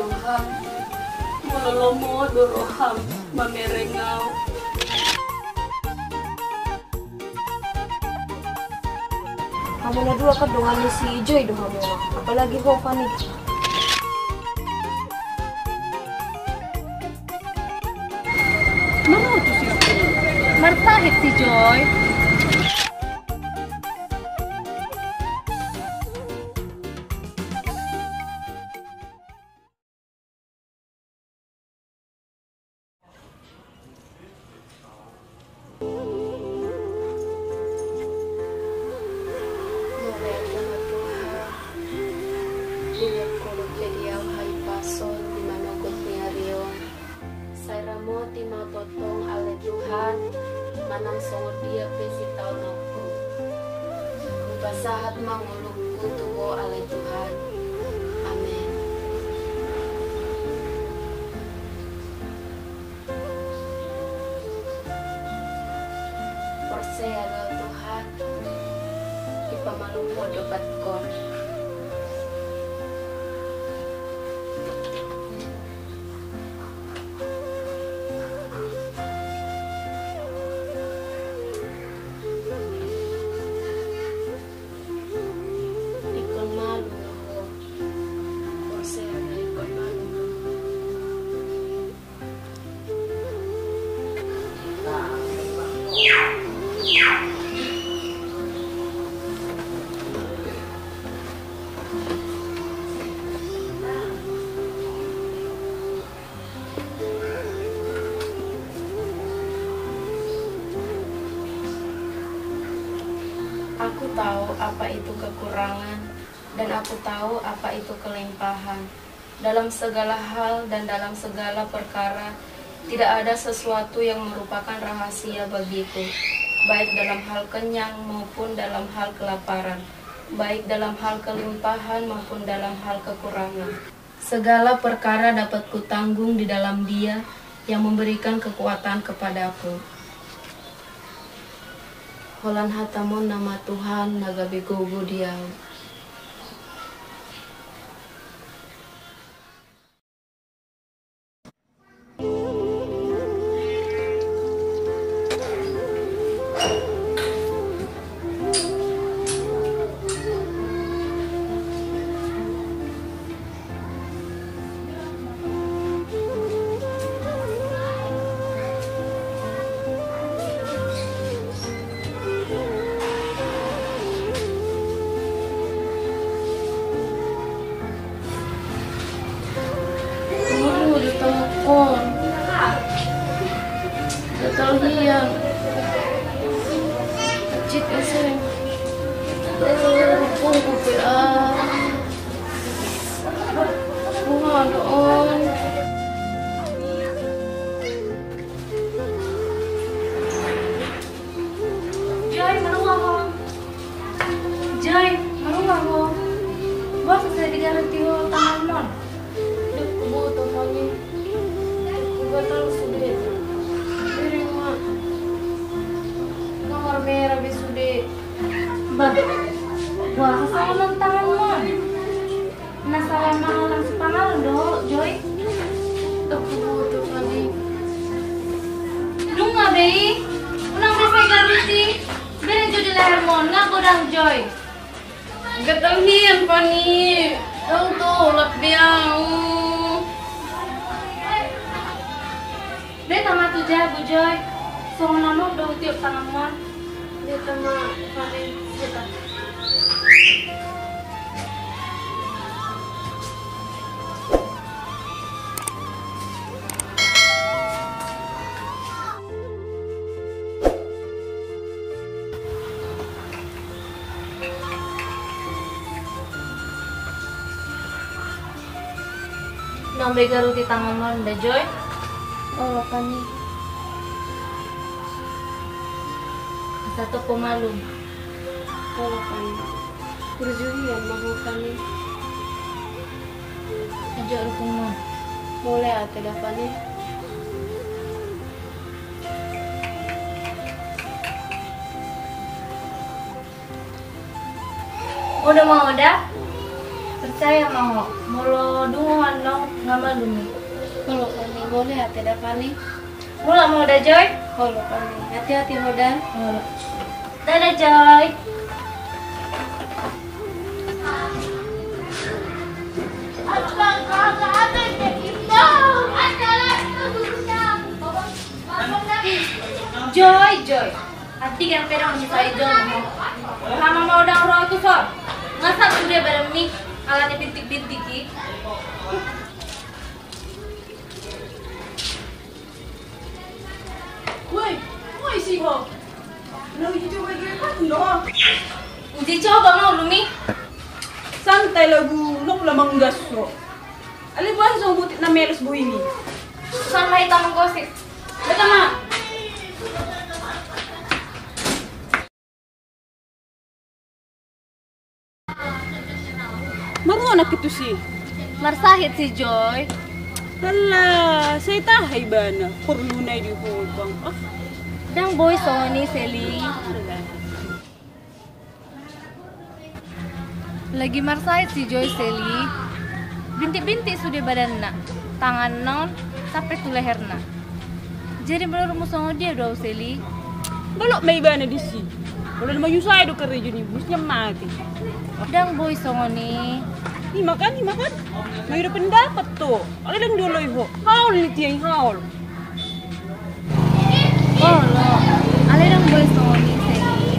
Tuhan. Mulolomo doroham mamerengau. Kamu na dua ka dengan si Joy doha mo. Apalagi ho Fanny. Mana tu si aku? Martahit si Joy. Ti mau totong ale Tuhan manang songot dia pesi tau noku basahat mangulukku tuwo ale Tuhan. Amin. Percaya adalah Tuhan ipamalumpo dobat ko. Aku tahu apa itu kekurangan dan aku tahu apa itu kelimpahan. Dalam segala hal dan dalam segala perkara tidak ada sesuatu yang merupakan rahasia bagiku, baik dalam hal kenyang maupun dalam hal kelaparan, baik dalam hal kelimpahan maupun dalam hal kekurangan. Segala perkara dapat kutanggung di dalam Dia yang memberikan kekuatan kepadaku. Holan hatamun nama Tuhan nagabigogo diau. Kalian cik iseng pungku PA bunga doon Joy, marunga ho Joy, marunga ho bos saya digaranti ho tangan mon duk kubuto kami kubatal sudah merah besude bah wah kesalahan tangan mo nasalah mahalang sepangal do Joy tuh kali lunga bei unang besay garuti bere judi leher mo nga godang Joy gatang hiyan pani tuh lak biang beta matu jago Joy so namo do tiup tangan mo dito ma paling kita. Nambe garu di tangan mo nda Joy? Oh, Fanny. Satu pemalum. Oh, Fanny. Kurjurian mahu Fanny. Ajak rukun Boleh ate da Fanny. Udah mau dah? Percaya mau molo dunguan dong ngamal dumi. Kalau kami boleh hati dah kami. Mula mau dah Joy? Kalau kami hati-hati hodan. Dadah Joy. Joy. Hati kan pedang misalnya Joy. Hama mau dah roh itu so. Ngasak sudah beremi alani bintik-bintik ki. Woi sih ho. Nang coba gini kan loh. Uji coba mau lumi. Santai lagu nok lamang gaso. Ali buat so butit na melos bu ini. Sama hitam gosip. Betul mak. Marunong itu sih. Marsahit si Joy. Hala, saya tahay ba na? Perlu na di hubang. Ah, Dang boy Sony Seli. Lagi marsahit si Joy Seli. Bintik-bintik sudah badan nak. Tangan non sampai tu leher nak. Jadi baru musang dia doa Seli. balok may ba na di si? Wala naman yung sa'yo ka rin yun, niya mati. Dang boy Sony. Himakan. Mayroon pendapat to. Ano lang duloy ho? Haul ni tiyang haul. Oh lo. Ale dang boy Sony Seli.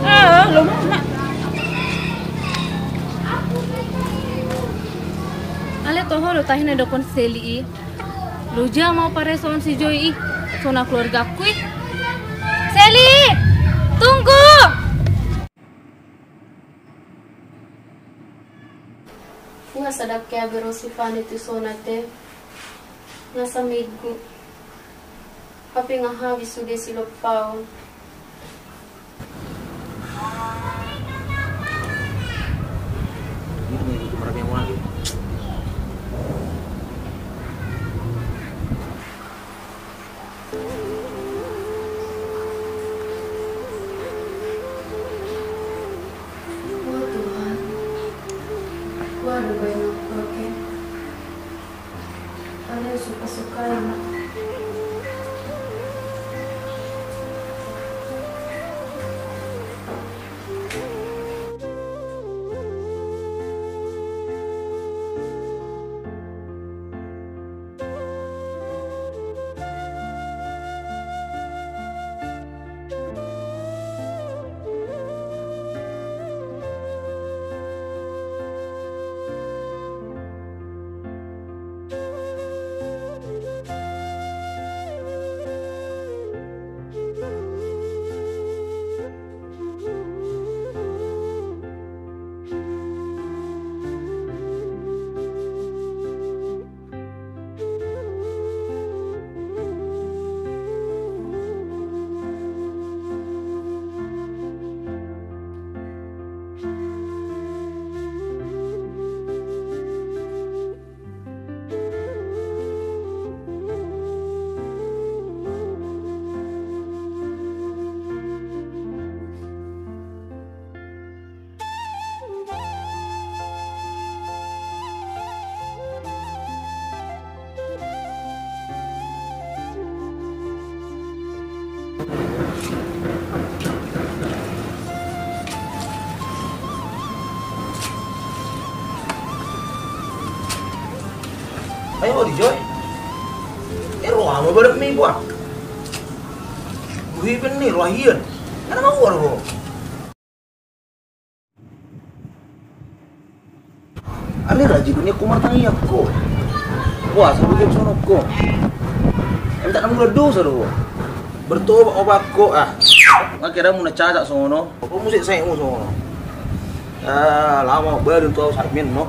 Ah, luma na. Ale toho lo tahin na dokon Seli. Lo ja mau pareson si Joy. Sona keluarga ku. Seli! Tunggu! Nga sadap kaya berosifan itu sonate. Nga sa migu. Papi nga habis sudah silopao. Itu nih itu marami mo lagi. Oh Tuhan. Waduh banyak oke. Kalian suka-suka enak. Ayo di Joy. Roh mo balap may buwan. Buhipin ni rohiyan. Ano mau ko? Ali rajin niya kumartang iyak ko. Wah, sebelum sonok ko. Tak nak mula dosa ro. Bertobat obat ko ah. Ngakira mo na caca sono. Apa musik saya mo sono. Ah, lama baru tu sarmin no.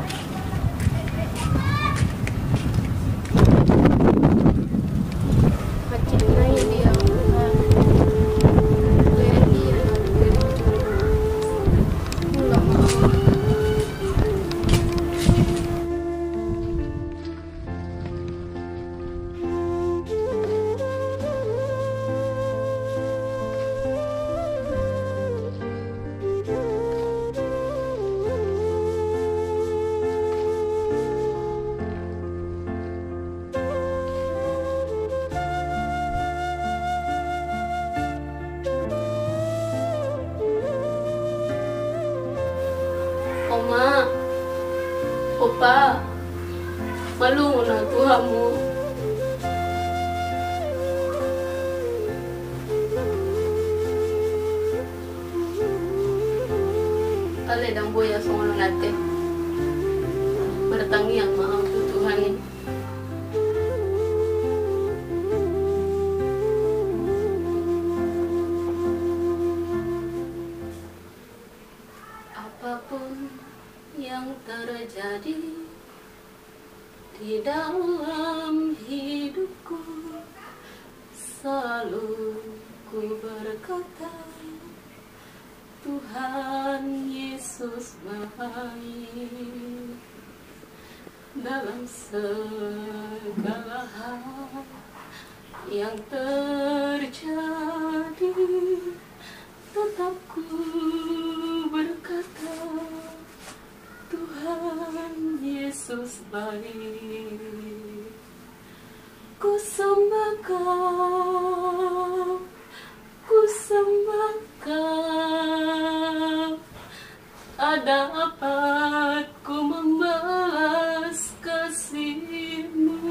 Opa, malungo na tuha mo. Alin ang buya sa ulo natin. Bertangi ang maang tutuhanin. Apapun yang terjadi di dalam hidupku, selalu ku berkata, Tuhan Yesus baik dalam segala hal yang terjadi. Tetap ku berkata, Tuhan Yesus baik. Ku sembah Kau, ku sembah Kau. Ada apa ku membalas kasih-Mu?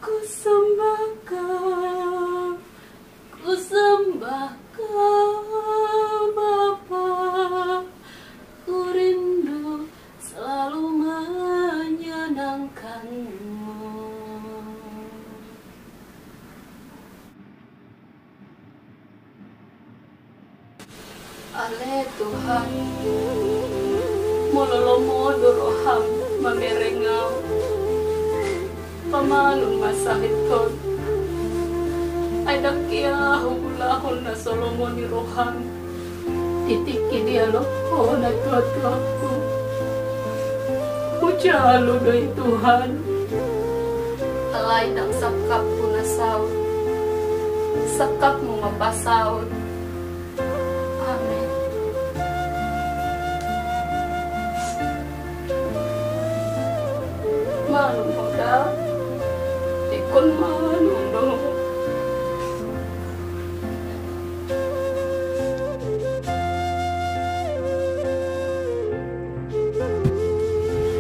Ku sembah Kau, ku sembah Kau Bapa. Ku rindu selalu menyenangkan-Mu. Ale Tuhan, mololomo doroham mamerengau, pamalun masahiton, ay dakia hubulahon na Solomon ni roham, titiki dia loho na tuat-tuatku, hujalo doy Tuhan, alay ng sakap ko na saud, sakap mo mapasaud. Amen. Malum mo daw, ikon malum do.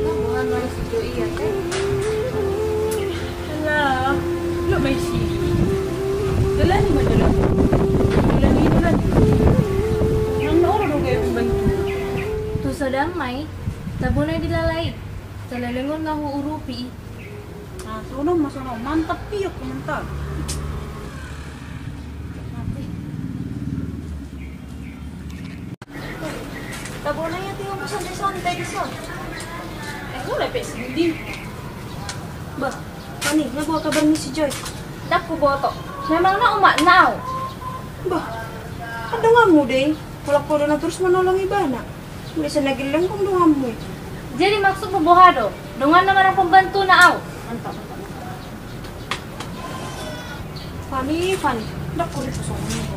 Namuhan mo si Joey yan eh. Alah, lo may sili. Dalan mo dalan. Dalan. Yang nauro do kayo bantu. Tu sadang may, tabunay dilalay. Talalingon nga huurupi. Ah, suno masuno. Mantap piyok mantap. Tabunay yan tingong pasanday-sanday son. Wala pa sindi. Bah, mani, nagwa kabar ni si Joy. Daku boto. Memang na umaknaw. Bah, ada nga mo day. Wala ko na terus menolong ibana. Hindi sa nagilang kung doon mo. Jadi maksud pembohado, dengan naman ang pembantu na aw. Mantap. Fani. Daku rin sa mo.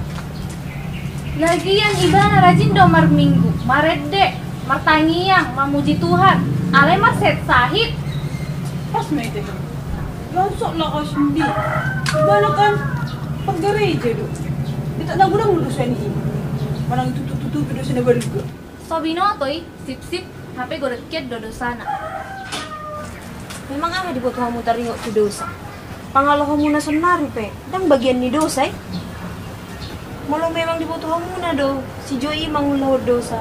Lagian iba na rajin do marminggu, marede, martangiang, mamuji Tuhan. Ale maset sahit. Pas may ito. Lansok lang ka sindi. Ibala kan paggareja do. Dito na gudang mulo sa ni. Parang tutu do sa nabalga. So binotoy, sip-sip, hape gorekket do sana. Memang ada dibutuhan mo taringo ti dosa. Pangalaho mo na sa nari pe. Dang bagian ni dosa eh. Malo memang dibutuhan mo na do. Si Joey mangulahod dosa.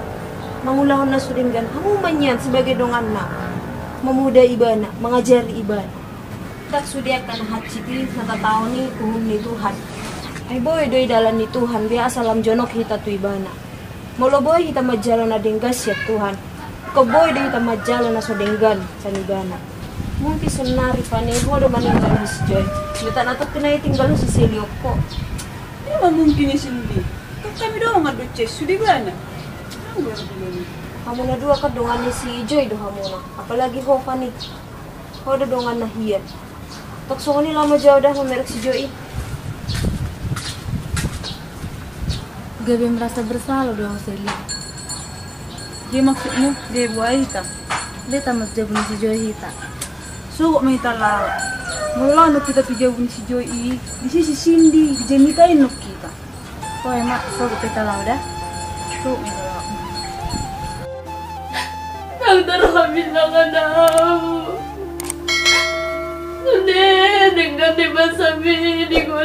Mangulahod na suringan. Hamu man yan sebagai dong anak. Memuda ibana, mengajari ibana. Tak sudiakan hati natatao ni kuhum ni Tuhan. Ay boy doy dalan ni Tuhan. Biya asalam jonok hita tu ibana. Molo boy hita majalo na denggas ya Tuhan. Ko boy doy hita majalo na so denggan sa ibana. Mungkin senari pani mo do maninggal ni si Joy. Dita na to kinay tinggal sa silyo ko. Hindi man mungkin ni sindi. Kami daw nga do ches. Sudi ba na? Ang gano'n ko. Kamu na dua ka dongan ni si Joy do hamu na. Apalagi ho pani. Ho do dongan na hiyan. Takso ni lama jauh dah memerek si Joy. Gabi merasa bersalah doang Seli. Dia maksudnya dia buat kita. Beta mas jabun si Joy hita. So kok may talaw. Mula no kita pijawin si Joy. Di si Cindy. Dijamitain no kita. Kau emak, so kita lau dah. So may talaw. Ang tarami lang anaw. Sudah, dengan di masabi, di ko